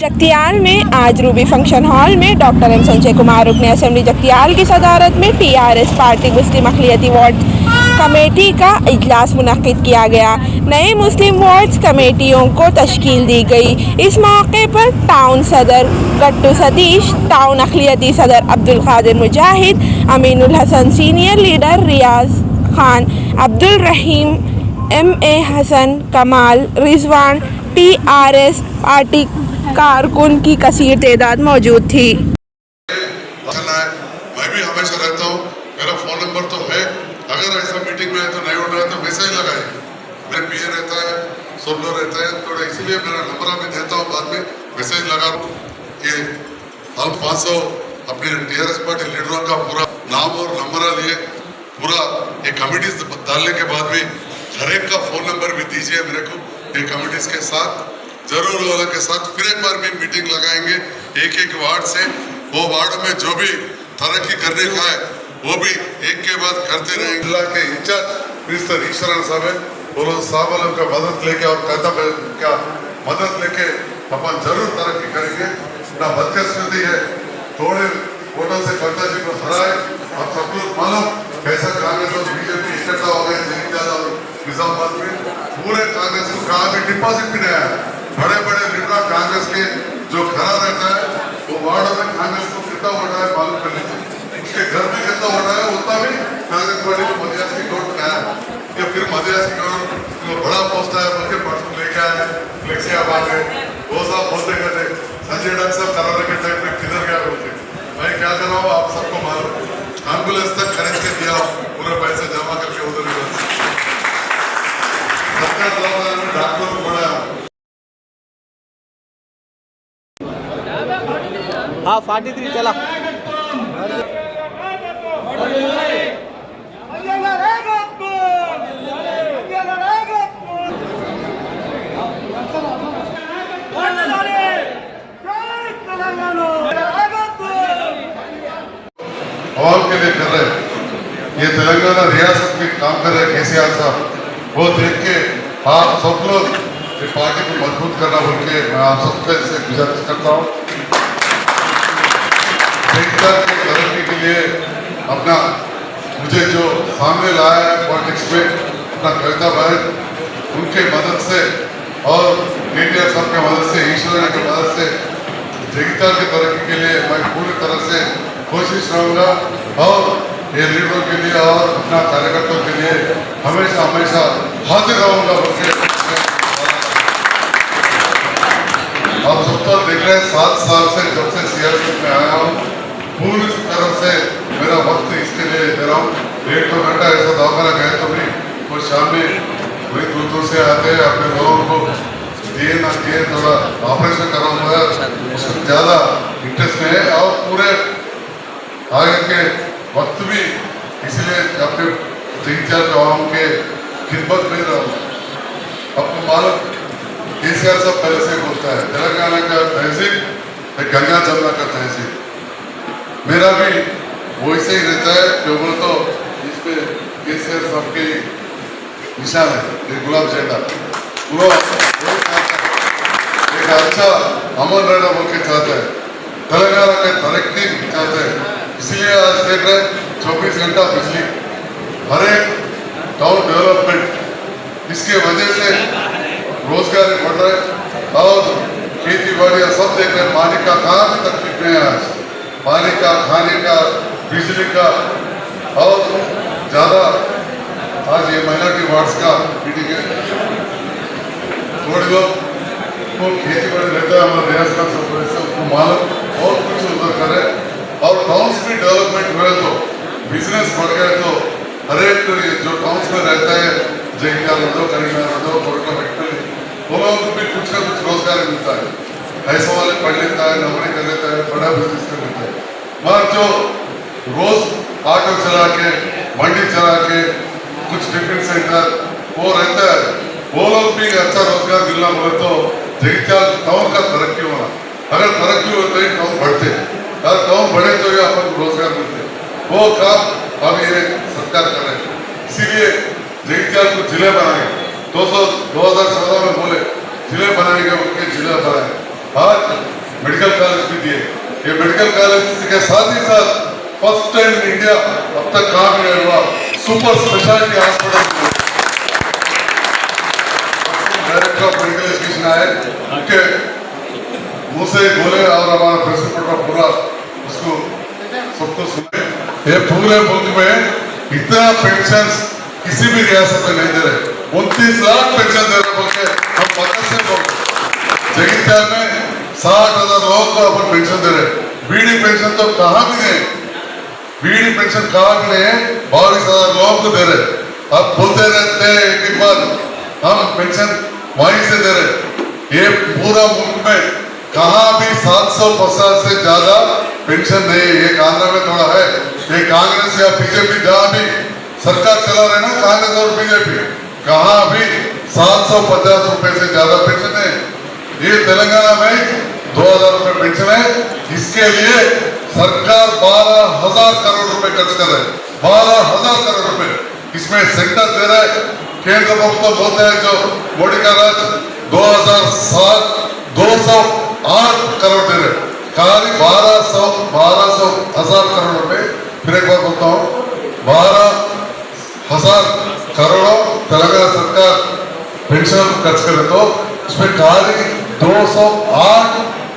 जगतियाल में आज Ruby function hall में डॉक्टर एम संजय कुमार रुकन असेंबली जगतियाल की सदारत में टीआरएस पार्टी मुस्लिम अक़लियती वार्ड कमेटी का इजलास मुनक़्क़िद किया गया। नए मुस्लिम वार्ड्स कमेटियों को तश्कील दी गई। इस मौके पर टाउन सदर गट्टू सतीश, टाउन अक़लियती सदर अब्दुल क़ादिर मुजाहिद, अमीनुल हसन, सीनियर लीडर रियाज खान, अब्दुल रहीम, MA हसन, कमाल, रिजवान, टीआरएस पार्टी कारकुन की कसीर तादाद मौजूद थी। मैं भी हमेशा रहता हूँ, मेरा फोन नंबर तो है, अगर ऐसा मीटिंग में है तो नहीं उठ रहा है तो मैसेज लगाए। मेरे पीए रहता है, सोलो रहता है, थोड़ा इसीलिए मेरा नंबर मैं देता हूँ, बाद में मैसेज लगा दूँ। ये हम 500 अपने टीआरएस पार्टी लीडरों का पूरा नाम और नंबर लिए पूरा ये कमिटीज डालने के बाद भी हर एक का फोन नंबर भी दीजिए मेरे को। ये कमिटीज के साथ जरूर वालों के साथ फिर एक बार भी मीटिंग लगाएंगे एक एक वार्ड से। वो वार्ड में जो भी तरक्की करने का है वो भी एक के बाद करते रहेंगे। जिला के इंचार्ज मिनिस्टर ईश्वरन साहब है, वो लोग साहब वालों का मदद लेके और कहता क्या मदद लेके अपन जरूर तरक्की करेंगे। ना बदकिस्मती है, थोड़े वोटों से पंता जी को हराए और सब लोग मालूम कैसा कांग्रेस और बीजेपी इकट्ठा हो गए निजामाबाद में। पूरे कांग्रेस को कहा भी डिपॉजिट भी नहीं आया। बड़े बड़े लीडर कांग्रेस के जो खड़ा रहता है वो वार्ड में कांग्रेस को कितना वोट आया मालूम कर लीजिए, उसके घर में कितना वोट आया उतना भी कांग्रेस पार्टी को मध्यासी वोट में आया। या फिर मध्यासी को बड़ा पोस्ट आया बोल के परसों लेके आए फ्लेक्सियाबाद में, वो सब बोलते कहते संजय डॉक्टर साहब कराने के टाइम में किधर गया बोलते। मैं क्या कर रहा हूँ आप सबको मालूम, एम्बुलेंस तक खरीद के दिया, पूरे पैसे जमा करके उधर डॉक्टर को बढ़ाया। हाँ 43 चला। आवाम के लिए कर रहे ये तेलंगाना रियासत में काम कर रहे केसीआर साहब, वो देख के आप सब लोग ये पार्टी को मजबूत करना बोल के मैं आप सबसे से गुजारिश करता हूँ। तरक्की के लिए अपना मुझे जो सामने लाया है पॉलिटिक्स में अपना कविता बहन, उनके मदद से और केटीआर साहब के मदद से, ईश्वर की मदद से जगतियाल की तरक्की के लिए मैं पूरी तरह से कोशिश रहूँगा और ये लीडरों के लिए और अपना कार्यकर्ताओं के लिए हमेशा हमेशा हाजिर रहूँगा बोल के। आप सब तो देख रहे हैं 7 साल से जब से सियासत में आया हूँ, पूरी तरह से मेरा वक्त इसके लिए दे रहा हूँ। 1-2 घंटा ऐसा दवाखाना गए तो भी वो शाम में वही दूर दूर से आते हैं, अपने लोगों को दिए ना दिए थोड़ा ऑपरेशन कराना है, उसमें ज़्यादा इंटरेस्ट है और पूरे आगे के वक्त भी इसलिए अपने जगतियाल के आवाम के खिदमत में रहा हूँ। आपको मालूम केसीआर साहब पहले से बोलता है तेलंगाना का तहसील गंगा जमुना का तहसील, मेरा भी वैसे ही रहता है। जो बोल तो इस पे केसीआर साहब की निशान है, ये गुलाब झंडा वो एक अच्छा अमन रहना बोल के चाहता है, तेलंगाना का तरक्की चाहते हैं। इसलिए आज देख रहे 24 घंटा बिजली, हर एक टाउन डेवलपमेंट, इसके वजह से रोजगार बढ़ रहे और खेती बाड़ी सब देख रहे। पानी का कहाँ भी तकलीफ नहीं है, आज पानी का, खाने का, बिजली का और ज़्यादा। आज ये माइनॉरिटी वार्ड्स का मीटिंग है, थोड़े लोग वो खेती बाड़ी रहता है हमारे रियाज का सब उनको मालूम और कुछ उधर करे और टाउन्स भी डेवलपमेंट हुए तो बिजनेस बढ़ गए तो हर एक जो टाउन्स में रहता है जगतियाल हो, करीमनगर हो, कोरला फैक्ट्री, वो लोगों को भी कुछ ना कुछ रोजगार मिलता है। ऐसा वाले पढ़ लेता है, नौकरी कर लेता है, बड़ा बिजनेस कर लेता है। मगर जो रोज ऑटो चला के, मंडी चला के, कुछ टिफिन सेंटर वो रहता है, वो लोग भी अच्छा रोजगार मिलना बोले तो जगतियाल टाउन का तरक्की होना। अगर तरक्की हो तो ही टाउन बढ़ते, अगर टाउन बढ़े तो ये अपन रोजगार मिलते। वो काम अभी ये सरकार कर रहे हैं, इसीलिए जगतियाल को जिले बनाएंगे। 2014 में बोले जिले बनाएंगे, उनके जिले बनाए। आज मेडिकल कॉलेज भी दिए। ये मेडिकल कॉलेज के साथ ही साथ फर्स्ट टाइम इन इंडिया अब तक काम नहीं हुआ super speciality hospital director of medical education आए, उनके मुंह से बोले और हमारा प्रेसिडेंट का पूरा उसको सबको सुने। ये पूरे मुल्क में इतना पेंशन किसी भी रियासत में नहीं दे रहे, 29 लाख पेंशन दे रहे बोल के हम पता से बोल रहे। जगित्याल में 60,000 लोगों को अपन पेंशन दे रहे। बीडी पेंशन तो कहाँ भी नहीं, बीडी पेंशन कहाँ भी नहीं है, 22,000 लोगों को दे रहे। अब बोलते रहते हैं एक बार हम पेंशन वहीं से दे रहे। ये पूरा मुल्क में कहाँ भी 750 से ज्यादा पेंशन नहीं है। ये आंध्र में थोड़ा है, ये कांग्रेस या बीजेपी जहाँ भी सरकार चला रहे ना, कांग्रेस और बीजेपी, कहाँ भी 750 रुपए से ज्यादा पेंशन है। ये तेलंगाना में 2,000 रुपए पेंशन है। इसके लिए सरकार 12,000 करोड़ रुपए खर्च कर रहे हैं, 12,000 करोड़ रुपए। इसमें सेंटर दे रहा है, केंद्र ప్రభుత్వం बोलते हैं जो मोदी का राज 2007 208 करोड़ दे रहे, खाली 12,000 करोड़ रुपए। फिर एक बार बोलता हूँ, 12,000 करोड़ तेलंगाना सरकार पेंशन खर्च करे तो उसमें खाली 208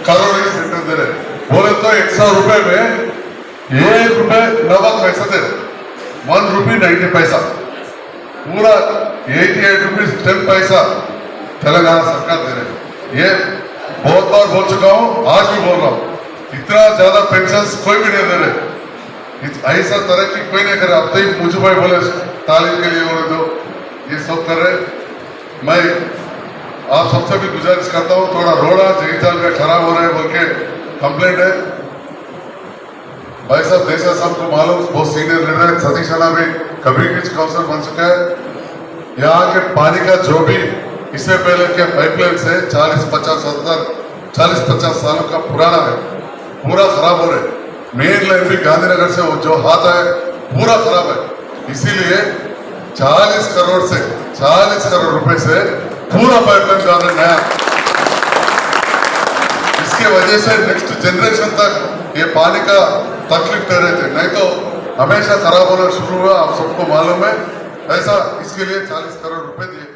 करोड़ ही सेंटर दे रहे। बोले तो 100 रुपए में 1 रुपए 90 पैसा दे रहे, 1 रुपी 90 पैसा, पूरा 88 रुपीज 10 पैसा तेलंगाना सरकार दे रहे। ये बहुत बार बोल चुका हूँ, आज भी बोल रहा हूँ, इतना ज्यादा पेंशन कोई भी नहीं दे रहे। ऐसा तरक्की कोई नहीं करे। अब तक मुझे भाई बोले तालीम के लिए बोले दो, ये सब कर रहे। मैं आप सबसे भी गुजारिश करता हूँ, थोड़ा रोड़ा जगित्याल में खराब हो रहे हैं बोल के कंप्लेंट है। भाई साहब देशा साहब को मालूम, बहुत सीनियर लीडर है, सतीश अन्ना भी कभी किस काउंसिलर बन चुका है। यहाँ के पानी का जो भी इससे पहले के पाइपलाइन से 40-50 सालों का पुराना है, पूरा खराब हो रहे। मेन लाइन भी गांधीनगर से जो हाथ है पूरा खराब है। इसीलिए 40 करोड़ रुपए से पूरा पाइपलाइन डाल रहे नया। इसके वजह से नेक्स्ट जनरेशन तक ये पानी का तकलीफ कर रहे थे, नहीं तो हमेशा खराब होना शुरू हुआ। आप सबको मालूम है ऐसा। इसके लिए 40 करोड़ रुपए दिए।